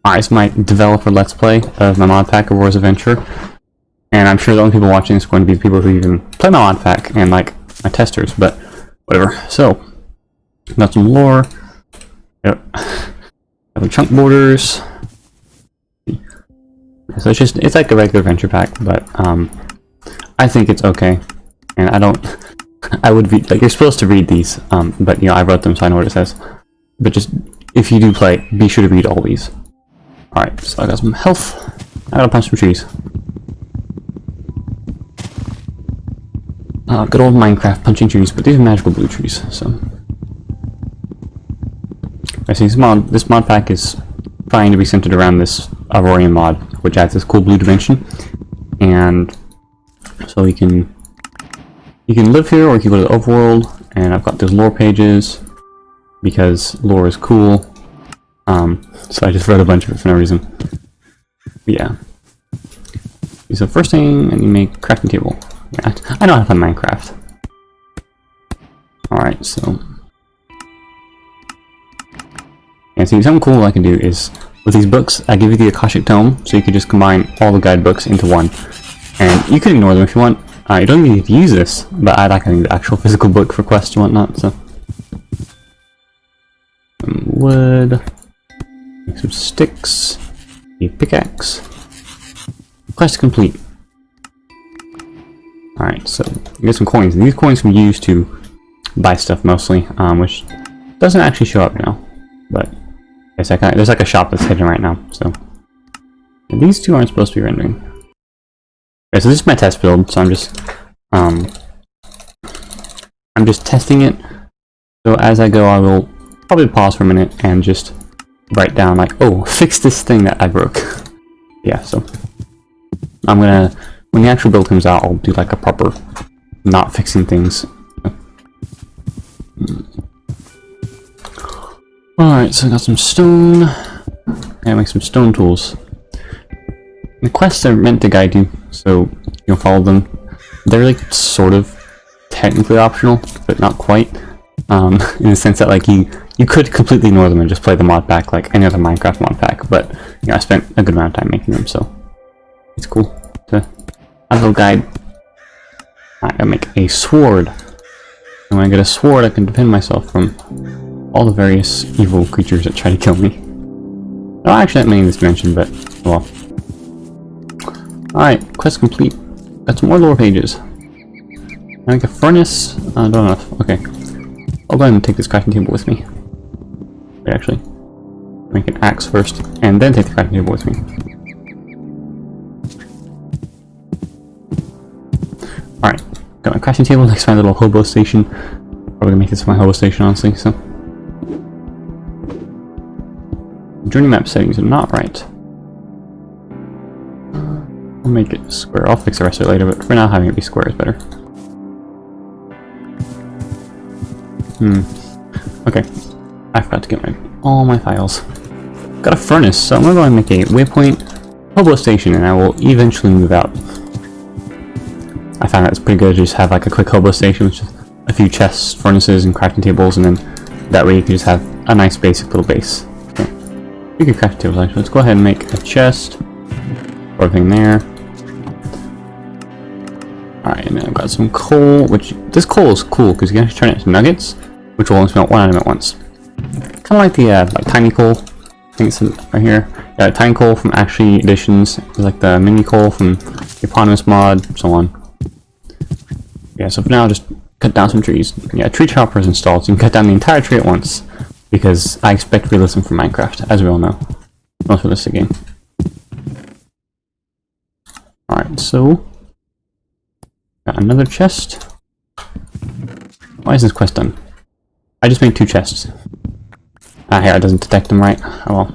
Alright, it's my developer Let's Play of my modpack Aurora's Adventure. And I'm sure the only people watching this are going to be the people who even play my modpack and like my testers, but whatever. So, got some lore. Yep. Got the chunk borders. So it's like a regular adventure pack, but I think it's okay. And I would read, like, you're supposed to read these, but you know, I wrote them so I know what it says. But just, if you do play, be sure to read all these. Alright, so I got some health. I gotta punch some trees. Good old Minecraft punching trees, but these are magical blue trees, so. I see this mod pack is trying to be centered around this Aurora mod, which adds this cool blue dimension. And so you can live here, or you can go to the overworld, and I've got those lore pages because lore is cool. So I just wrote a bunch of it for no reason. But yeah. So first thing, I need to make a crafting table. Yeah, I know how to play Minecraft. Alright, so. And see, something cool I can do is, with these books, I give you the Akashic Tome, so you can just combine all the guidebooks into one. And you can ignore them if you want. You don't even need to use this, but I like having the actual physical book for quests and whatnot, so. Some wood. Make some sticks. A pickaxe. Quest complete. Alright, so get some coins. These coins can be used to buy stuff mostly, which doesn't actually show up now. But there's like a shop that's hidden right now, so. And these two aren't supposed to be rendering. Okay, so this is my test build, so I'm just testing it. So as I go, I will probably pause for a minute and just write down like, oh, fix this thing that I broke. Yeah, so I'm gonna, when the actual build comes out, I'll do like a proper not fixing things. Alright, so I got some stone. I make some stone tools. The quests are meant to guide you, so you'll follow them. They're like sort of technically optional, but not quite. In the sense that like you could completely ignore them and just play the mod pack like any other Minecraft mod pack, but you know, I spent a good amount of time making them, so it's cool to have a little guide. I gotta make a sword. And when I get a sword, I can defend myself from all the various evil creatures that try to kill me. Not actually that many in this dimension, but well. Alright, quest complete. Got some more lore pages. Make a furnace. I don't know. Okay. I'll go ahead and take this crafting table with me. Wait, actually. Make an axe first, and then take the crafting table with me. Alright. Got my crafting table next to my little hobo station. Probably gonna make this my hobo station, honestly, so. Journey map settings are not right. I'll make it square. I'll fix the rest of it later, but for now having it be square is better. Okay. I forgot to get all my files. Got a furnace, so I'm gonna go and make a waypoint hobo station, and I will eventually move out. I found that it's pretty good to just have like a quick hobo station with just a few chests, furnaces, and crafting tables, and then that way you can just have a nice basic little base. Okay. We can crafting tables actually. Let's go ahead and make a chest. Everything there. Alright, and then I've got some coal, which this coal is cool because you can actually turn it into nuggets, which will only smelt one item at once. Kind of like the like tiny coal. I think it's right here. Yeah, tiny coal from Actually Editions. It's like the mini coal from the eponymous mod, so on. Yeah, so for now, just cut down some trees. Yeah, tree chopper is installed, so you can cut down the entire tree at once, because I expect realism from Minecraft, as we all know. Most realistic game. Alright, so got another chest. Why is this quest done? I just made 2 chests. Ah, here, it doesn't detect them right. Oh well.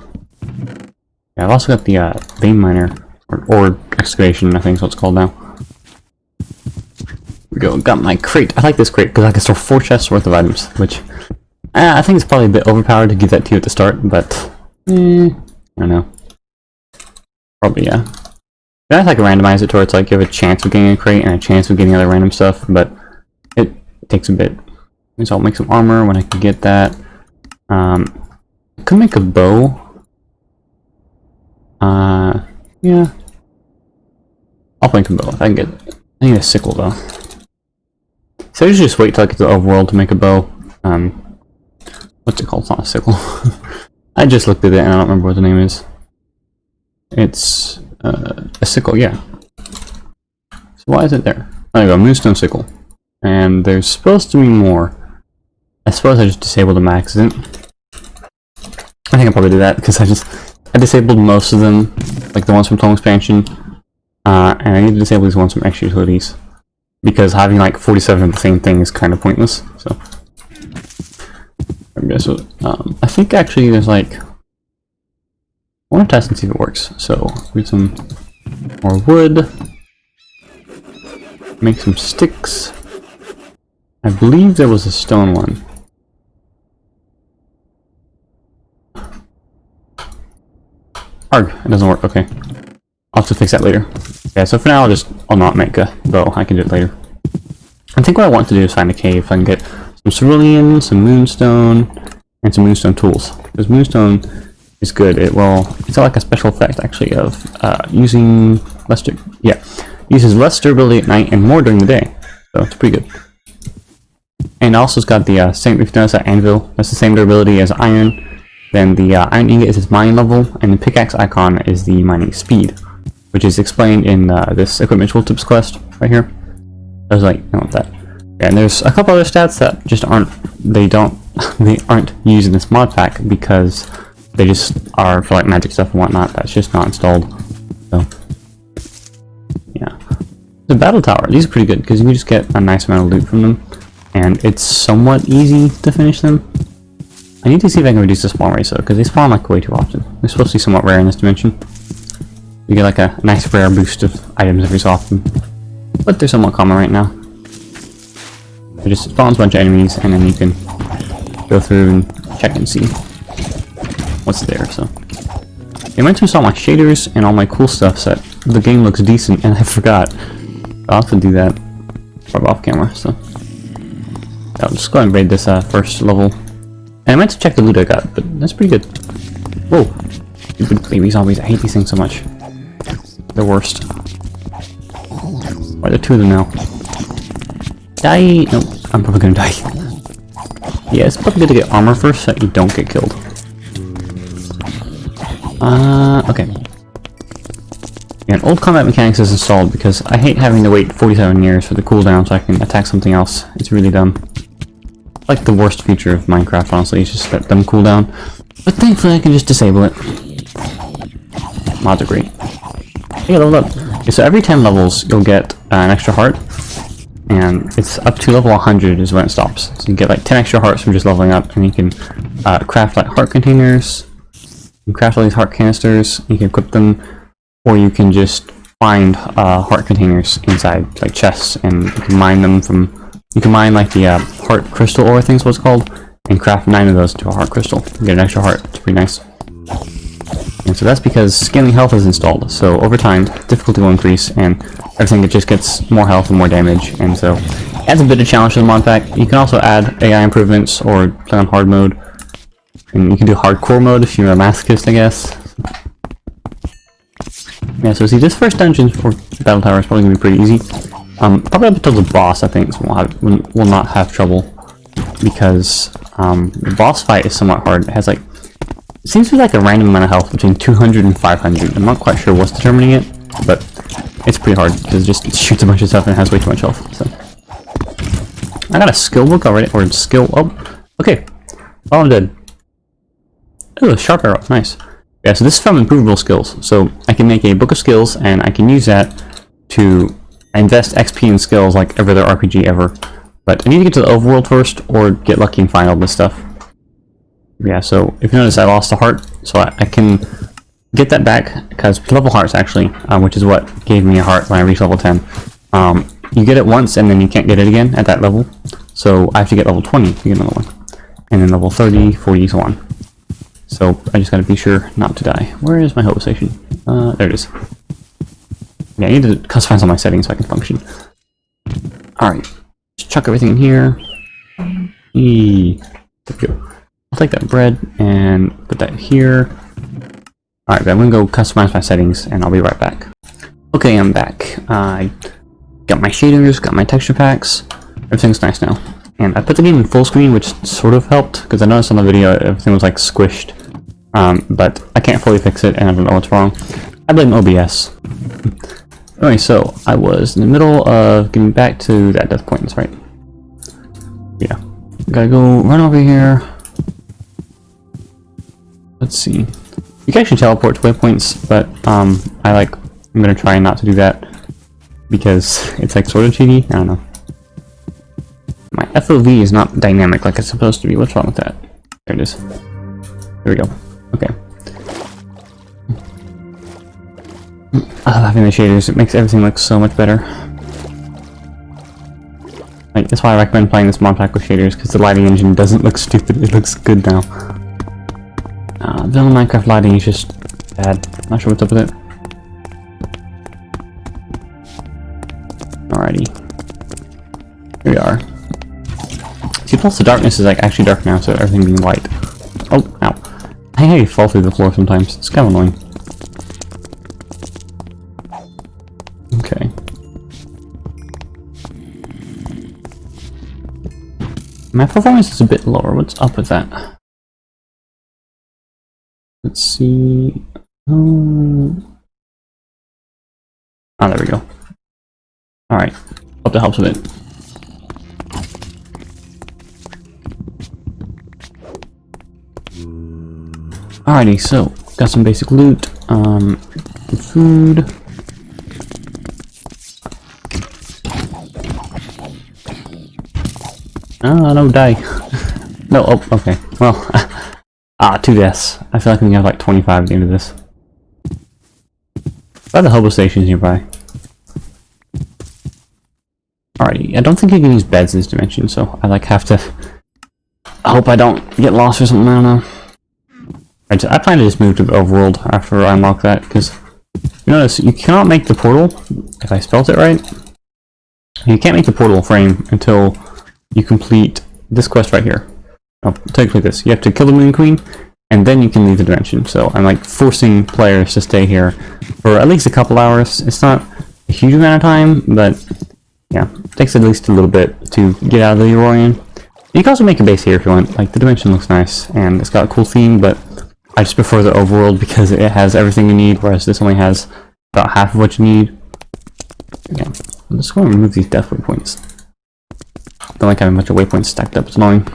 Yeah, I've also got the vein miner, or ore excavation, I think is what it's called now. Here we go, got my crate. I like this crate because I can store 4 chests worth of items, which I think it's probably a bit overpowered to give that to you at the start, but I don't know. Probably, yeah. That's like randomize it to where it's like you have a chance of getting a crate and a chance of getting other random stuff, but it takes a bit. So I'll make some armor when I can get that. I could make a bow. Yeah. I'll make a bow if I can get it. I need a sickle though. So I usually just wait till I get to the overworld to make a bow. What's it called? It's not a sickle. I just looked at it and I don't remember what the name is. It's a sickle, yeah. So why is it there? There you go, moonstone sickle. And there's supposed to be more. I suppose I just disabled them by accident. I think I'll probably do that because I disabled most of them, like the ones from Tome Expansion. And I need to disable these ones from extra utilities. Because having like 47 of the same thing is kind of pointless. So I think actually there's like, I want to test and see if it works. So get some more wood, make some sticks. I believe there was a stone one. Arg, it doesn't work. Okay, I'll have to fix that later. Yeah, so for now I'll not make a bow. I can do it later. I think what I want to do is find a cave so I can get some cerulean, some moonstone, and some moonstone tools. Because moonstone is good. It's like a special effect actually of using uses less durability at night and more during the day. So it's pretty good. And also it's got the same. If you notice that anvil, that's the same durability as iron. Then the iron ingot is its mining level, and the pickaxe icon is the mining speed, which is explained in this equipment tooltips quest right here. I was like, I want that. Yeah, and there's a couple other stats that just they aren't used in this mod pack because they just are for like magic stuff and whatnot. That's just not installed. So yeah, the battle tower. These are pretty good because you can just get a nice amount of loot from them, and it's somewhat easy to finish them. I need to see if I can reduce the spawn rate though, because they spawn like way too often. They're supposed to be somewhat rare in this dimension. You get like a nice rare boost of items every so often. But they're somewhat common right now. It just spawns a bunch of enemies and then you can go through and check and see what's there. So I meant to install my shaders and all my cool stuff so that the game looks decent, and I forgot. I'll have to do that probably off camera. So I'll just go ahead and raid this first level. And I meant to check the loot I got, but that's pretty good. Whoa! Stupid baby zombies, I hate these things so much. They're worst. Why are there two of them now? Die! Nope, I'm probably gonna die. Yeah, it's probably good to get armor first so that you don't get killed. Okay. Yeah, an old combat mechanics is installed because I hate having to wait 47 years for the cooldown so I can attack something else. It's really dumb. Like the worst feature of Minecraft, honestly, is just let them cool down. But thankfully I can just disable it. Mods are great. Hey, level up. Okay, so every 10 levels you'll get an extra heart, and it's up to level 100 is when it stops. So you get like 10 extra hearts from just leveling up, and you can craft like heart containers, you can craft all these heart canisters, you can equip them, or you can just find heart containers inside like chests, and you can mine them from. You can mine like the heart crystal ore, I think is what it's called, and craft 9 of those into a heart crystal. You get an extra heart. It's pretty nice. And so that's because scaling health is installed. So over time, difficulty will increase, and everything just gets more health and more damage. And so it adds a bit of challenge to the mod pack. You can also add AI improvements or play on hard mode. And you can do hardcore mode if you're a masochist, I guess. Yeah, so see, this first dungeon for Battle Tower is probably going to be pretty easy. Probably up until the boss, I think, so we'll not have trouble, because the boss fight is somewhat hard. It has like, it seems to be like a random amount of health between 200 and 500. I'm not quite sure what's determining it, but it's pretty hard because it just shoots a bunch of stuff and has way too much health. So I got a skill book already, or skill. Oh, okay. Oh, I'm dead. Oh, a sharp arrow, nice. Yeah, so this is from improvable skills. So I can make a book of skills, and I can use that to invest XP in skills like every other RPG ever. But I need to get to the overworld first, or get lucky and find all this stuff. Yeah, so if you notice, I lost a heart, so I can get that back, because level hearts actually, which is what gave me a heart when I reached level 10. You get it once, and then you can't get it again at that level. So I have to get level 20 to get another one. And then level 30, 40, so on. So I just gotta be sure not to die. Where is my hope station? There it is. Yeah, I need to customize all my settings so I can function. Alright. Just chuck everything in here. There we go. I'll take that bread and put that here. Alright, I'm gonna go customize my settings and I'll be right back. Okay, I'm back. I got my shaders, got my texture packs. Everything's nice now. And I put the game in full screen, which sort of helped, because I noticed on the video everything was like squished. But I can't fully fix it and I don't know what's wrong. I blame OBS. Anyway, so I was in the middle of getting back to that death point, that's right. Yeah. Gotta go run over here. Let's see. You can actually teleport to waypoints, but I'm gonna try not to do that because it's like sort of cheaty. I don't know. My FOV is not dynamic like it's supposed to be. What's wrong with that? There it is. There we go. Okay. I love having the shaders. It makes everything look so much better. Like, that's why I recommend playing this mod pack with shaders, because the lighting engine doesn't look stupid. It looks good now. Vanilla Minecraft lighting is just bad. Not sure what's up with it. Alrighty. Here we are. See, plus the darkness is like actually dark now, so everything being white. Oh, ow. I think I fall through the floor sometimes. It's kind of annoying. Okay. My performance is a bit lower. What's up with that? Let's see. Oh, there we go. Alright. Hope that helps a bit. Alrighty, so got some basic loot, food. Oh, no, die. No, oh, okay. Well, 2 deaths. I feel like we have like 25 at the end of this. By the hobo stations nearby. Alrighty, I don't think you can use beds in this dimension, so I like have to. I hope I don't get lost or something. I don't know. Right, so I plan to just move to the overworld after I unlock that, because you notice you cannot make the portal, if I spelled it right. You can't make the portal frame until you complete this quest right here. Oh, technically this. You have to kill the Moon Queen, and then you can leave the dimension. So I'm like forcing players to stay here for at least a couple hours. It's not a huge amount of time, but yeah, it takes at least a little bit to get out of the Aurorian. You can also make a base here if you want. Like, the dimension looks nice, and it's got a cool theme, but I just prefer the overworld because it has everything you need, whereas this only has about half of what you need. Yeah, I'm just going to remove these death waypoints. Don't like having a bunch of waypoints stacked up, it's annoying.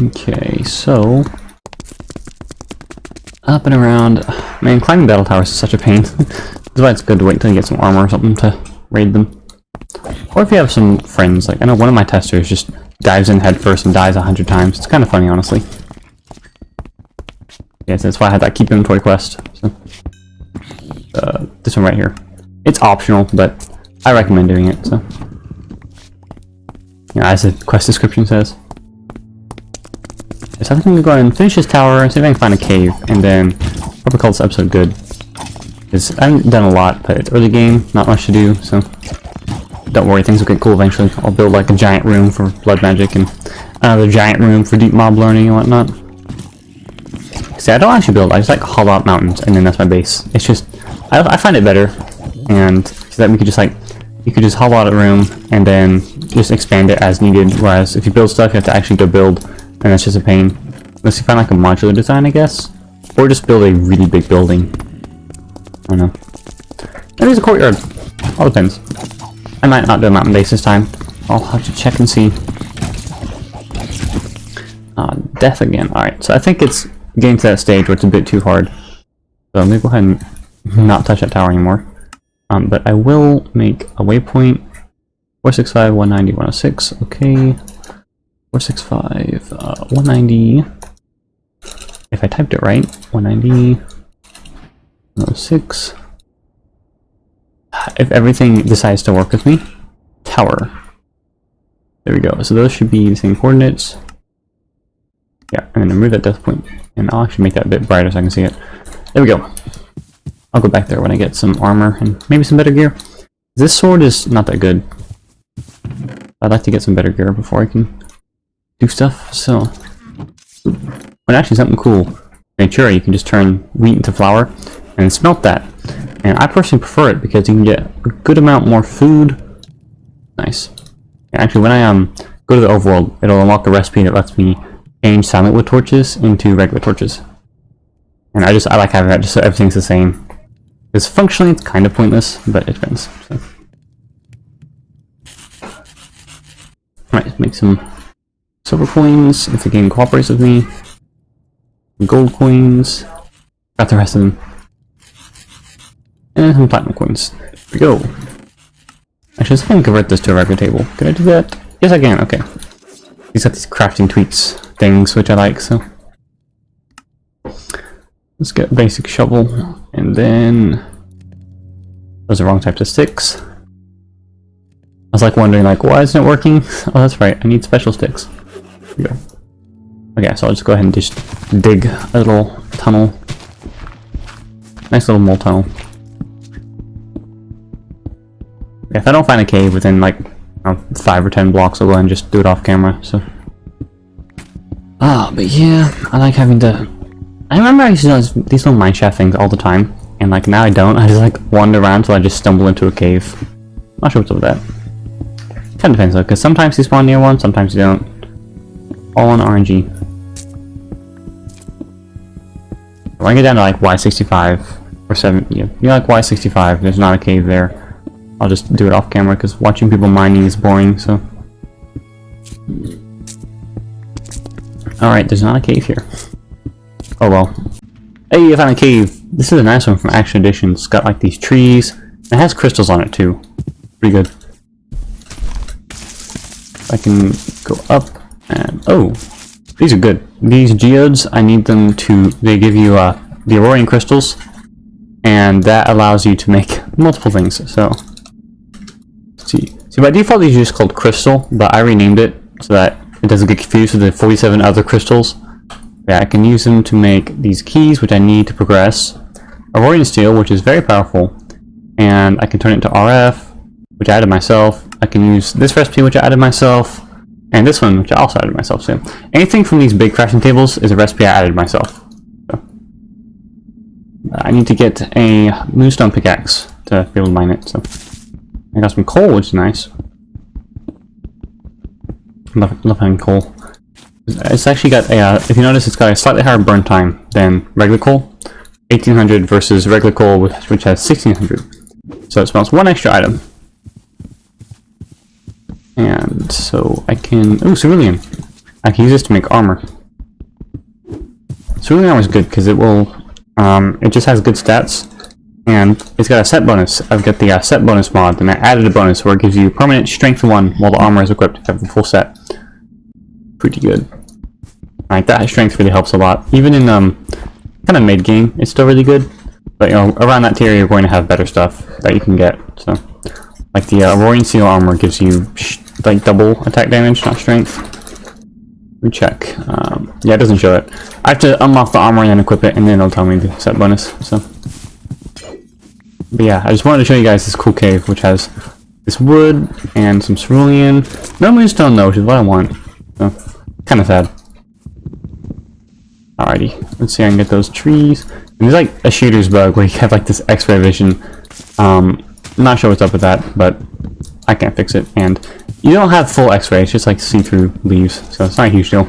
Okay, so up and around. Man, climbing battle towers is such a pain. That's why it's good to wait until you get some armor or something to raid them. Or if you have some friends, like I know one of my testers just dives in head first and dies 100 times. It's kind of funny, honestly. Yes, that's why I had that keep inventory quest. So, this one right here. It's optional, but I recommend doing it. So, yeah, as the quest description says. So I think I'm gonna go ahead and finish this tower, see if I can find a cave, and then probably call this episode good. Because I haven't done a lot, but it's early game, not much to do, so don't worry, things will get cool eventually. I'll build like a giant room for blood magic and another giant room for deep mob learning and whatnot. See, I don't actually build, I just like hollow out mountains, and then that's my base. It's just, I find it better, and so that we could just like, you could just hollow out a room, and then just expand it as needed, whereas if you build stuff, you have to actually go build. And that's just a pain. Unless you find like a modular design, I guess. Or just build a really big building. I don't know. Maybe it's a courtyard. All depends. I might not do a mountain base this time. I'll have to check and see. Death again. Alright, so I think it's getting to that stage where it's a bit too hard. So let me go ahead and not touch that tower anymore. But I will make a waypoint. 465, 190, 106. Okay. 465, 190, if I typed it right, 190, 106, if everything decides to work with me, tower, there we go, so those should be the same coordinates, yeah, and then remove that death point, and I'll actually make that a bit brighter so I can see it, there we go, I'll go back there when I get some armor, and maybe some better gear. This sword is not that good, I'd like to get some better gear before I can do stuff, so but actually something cool natura, you can just turn wheat into flour and smelt that. And I personally prefer it because you can get a good amount more food. Nice. And actually, when I go to the overworld, it'll unlock a recipe that lets me change silent wood torches into regular torches. And I like having that just so everything's the same. Because functionally it's kind of pointless, but it depends. So. Alright, let's make some silver coins if the game cooperates with me. Gold coins. Got the rest of them. And some platinum coins. There we go. Actually, let's convert this to a regular table. Can I do that? Yes, I can. Okay. These got these crafting tweaks things, which I like, so. Let's get a basic shovel, and then those are wrong types of sticks. I was like wondering, like, why isn't it working? Oh, that's right, I need special sticks. There we go. Okay, so I'll just go ahead and just dig a little tunnel. Nice little mole tunnel. Yeah, if I don't find a cave within like 5 or 10 blocks, I'll go ahead and just do it off camera. So. But yeah, I like having to. I remember I used to do these little mineshaft things all the time, and like now I don't. I just like wander around till I just stumble into a cave. Not sure what's up with that. Kind of depends though, because sometimes you spawn near one, sometimes you don't. All on RNG. When I get down to like Y65 or 7, yeah, you're like Y65. There's not a cave there. I'll just do it off camera because watching people mining is boring. So. Alright, there's not a cave here. Oh well. Hey, I found a cave! This is a nice one from Action Edition. It's got like these trees. It has crystals on it too. Pretty good. I can go up and... oh! These are good. These geodes, I need them to... they give you the Aurorian crystals. And that allows you to make multiple things. So... let's see. See, by default these are just called crystal, but I renamed it so that it doesn't get confused with the 47 other crystals. Yeah, I can use them to make these keys, which I need to progress. Aurorian steel, which is very powerful. And I can turn it into RF, which I added myself. I can use this recipe, which I added myself. And this one, which I also added myself. So anything from these big crafting tables is a recipe I added myself. So, I need to get a moonstone pickaxe to be able to mine it. So I got some coal, which is nice. Love having coal. It's actually got a, if you notice, it's got a slightly higher burn time than regular coal. 1800 versus regular coal, which has 1600. So it spawns one extra item. And so I can... ooh, cerulean. I can use this to make armor. Cerulean armor is good because it will... it just has good stats. And it's got a set bonus. I've got the set bonus mod, and I added a bonus where it gives you permanent strength 1 while the armor is equipped to have the full set. Pretty good. Like that strength really helps a lot. Even in kind of mid game, it's still really good. But you know, around that tier, you're going to have better stuff that you can get. So, like the Aurorian Steel armor gives you like double attack damage, not strength. Let me check. Yeah, it doesn't show it. I have to unlock the armor and then equip it, and then it'll tell me the set bonus. So, but yeah, I just wanted to show you guys this cool cave, which has this wood and some cerulean. No moonstone though, which is what I want. So, kind of sad. Alrighty, let's see if I can get those trees. And there's like a shooter's bug where you have like this X-ray vision. I'm not sure what's up with that, but I can't fix it. And you don't have full X-ray, it's just like see-through leaves, so it's not a huge deal.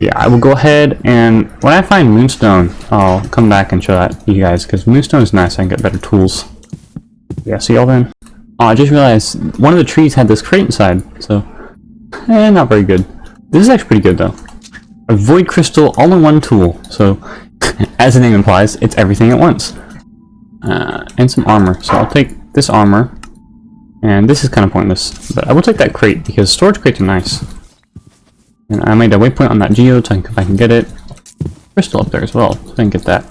Yeah, I will go ahead and when I find moonstone, I'll come back and show that to you guys because moonstone is nice. I can get better tools. Yeah, see y'all then. Oh, I just realized one of the trees had this crate inside, so not very good. This is actually pretty good though. A void crystal all-in-one tool. So, as the name implies, it's everything at once. And some armor. So I'll take this armor. And this is kind of pointless. But I will take that crate because storage crates are nice. And I made a waypoint on that geode so I can get it. Crystal up there as well, so I can get that.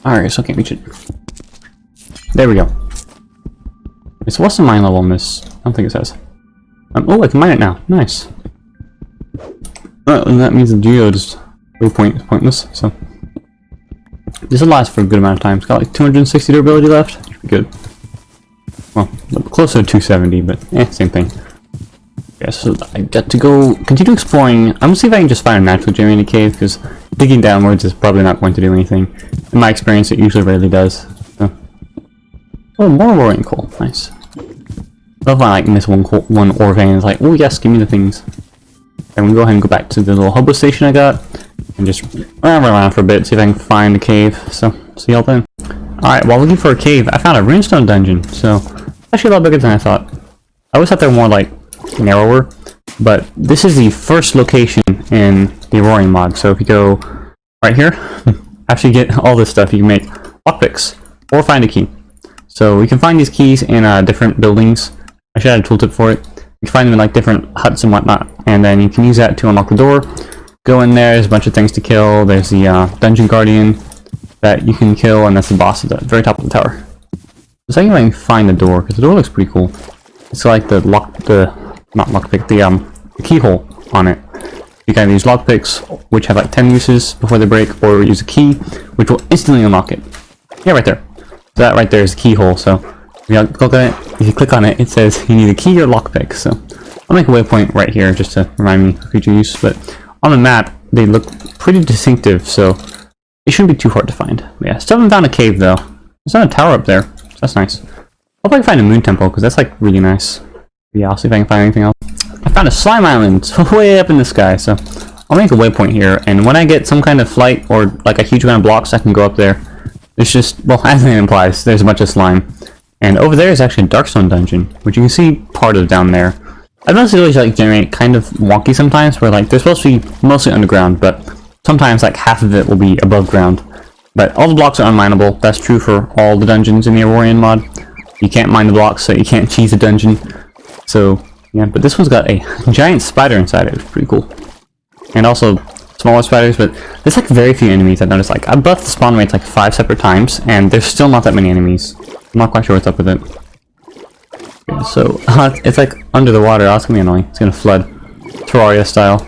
Alright, so I can't reach it. There we go. So what's the mine level on this? I don't think it says. Oh, I can mine it now. Nice. Well, and that means the geode's waypoint is pointless, so. This will last for a good amount of time. It's got like 260 durability left. Good. Well, closer to 270, but same thing. Yeah, so I got to go continue exploring. I'm gonna see if I can just find a naturally generated cave, because digging downwards is probably not going to do anything. In my experience, it usually rarely does. So. Oh, more roaring coal. Nice. Love when I like miss one ore vein. It's like, oh yes, give me the things. I'm gonna go ahead and go back to the little hobo station I got, and just run around for a bit, see if I can find a cave. So, see y'all then. Alright, while looking for a cave, I found a runestone dungeon. So, actually a lot bigger than I thought. I always thought they were more like narrower, but this is the first location in the Aurora mod. So if you go right here, after you get all this stuff, you can make lockpicks or find a key. So we can find these keys in different buildings. I should add a tooltip for it. You can find them in like different huts and whatnot, and then you can use that to unlock the door. Go in there, there's a bunch of things to kill. There's the dungeon guardian that you can kill, and that's the boss at the very top of the tower. Let's see if I can find the door, because the door looks pretty cool. It's like the keyhole on it. You can use lockpicks, which have like 10 uses before they break, or use a key, which will instantly unlock it. Yeah, right there. So that right there is the keyhole. So if you click on it, it says you need a key or lockpick. So I'll make a waypoint right here just to remind me of future use. But on the map, they look pretty distinctive, so it shouldn't be too hard to find. But yeah, still haven't found a cave though. There's not a tower up there. So that's nice. Hope I can find a moon temple, because that's like really nice. Yeah, I'll see if I can find anything else. I found a slime island way up in the sky, so I'll make a waypoint here, and when I get some kind of flight or like a huge amount of blocks, I can go up there. There's just, well, as the name implies, there's a bunch of slime. And over there is actually a darkstone dungeon, which you can see part of down there. I've noticed it always like generate kind of wonky sometimes, where like they're supposed to be mostly underground, but sometimes like half of it will be above ground. But all the blocks are unmineable. That's true for all the dungeons in the Aurora mod. You can't mine the blocks, so you can't cheese a dungeon. So, yeah, but this one's got a giant spider inside it. It's pretty cool. And also, smaller spiders, but there's like very few enemies. I've noticed, like, I buffed the spawn rates like 5 separate times, and there's still not that many enemies. I'm not quite sure what's up with it. Okay, so, it's like under the water. Oh, it's gonna be annoying. It's gonna flood. Terraria style.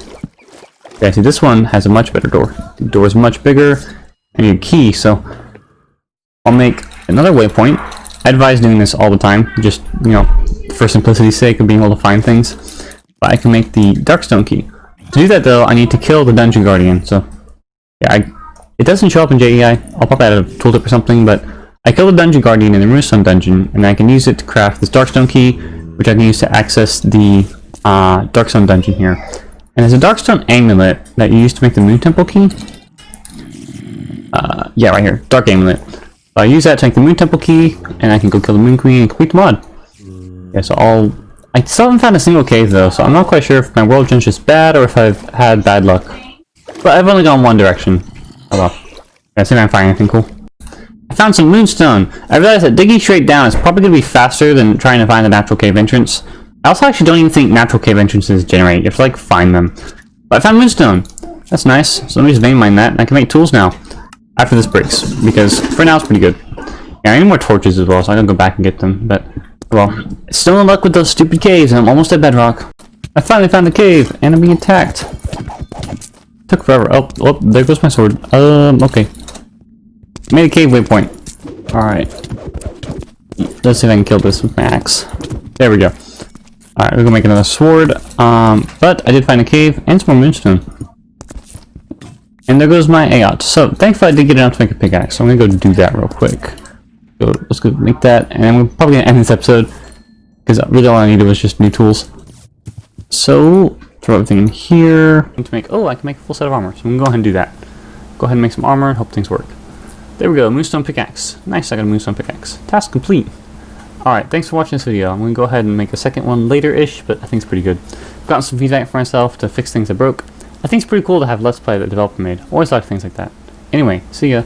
Okay, see, this one has a much better door. The door is much bigger. I need a key, so I'll make another waypoint. I advise doing this all the time, just, you know, for simplicity's sake of being able to find things. But I can make the darkstone key. To do that though, I need to kill the dungeon guardian, so yeah, it doesn't show up in JEI. I'll probably add a tooltip or something, but I kill the dungeon guardian in the runestone dungeon, and I can use it to craft this darkstone key, which I can use to access the darkstone dungeon here. And there's a darkstone amulet that you use to make the moon temple key. Yeah, right here, dark amulet. I use that to make the moon temple key, and I can go kill the moon queen and complete the mod. Yeah, so I still haven't found a single cave though, so I'm not quite sure if my world gen's just bad or if I've had bad luck. But I've only gone one direction. Oh well. Yeah, see if I can find anything cool. I found some moonstone. I realized that digging straight down is probably going to be faster than trying to find the natural cave entrance. I also actually don't even think natural cave entrances generate. You have to like find them. But I found moonstone. That's nice. So let me just vein mine that, and I can make tools now. After this breaks, because for now it's pretty good. Yeah, I need more torches as well, so I gotta go back and get them, but, well, still in luck with those stupid caves, and I'm almost at bedrock. I finally found the cave, and I'm being attacked. Took forever. Oh, there goes my sword. Okay. Made a cave waypoint. Alright. Let's see if I can kill this with my axe. There we go. Alright, we're gonna make another sword, but I did find a cave, and some more moonstone. And there goes my AOT. So, thankfully I did get enough to make a pickaxe, so I'm gonna go do that real quick. So, let's go make that, and we're probably gonna end this episode, because really all I needed was just new tools. So, throw everything in here. I can make a full set of armor, so I'm gonna go ahead and do that. Go ahead and make some armor and hope things work. There we go, moonstone pickaxe. Nice, I got a moonstone pickaxe. Task complete. Alright, thanks for watching this video. I'm gonna go ahead and make a second one later-ish, but I think it's pretty good. I've gotten some feedback for myself to fix things I broke. I think it's pretty cool to have Let's Play that the developer made. Always like things like that. Anyway, see ya.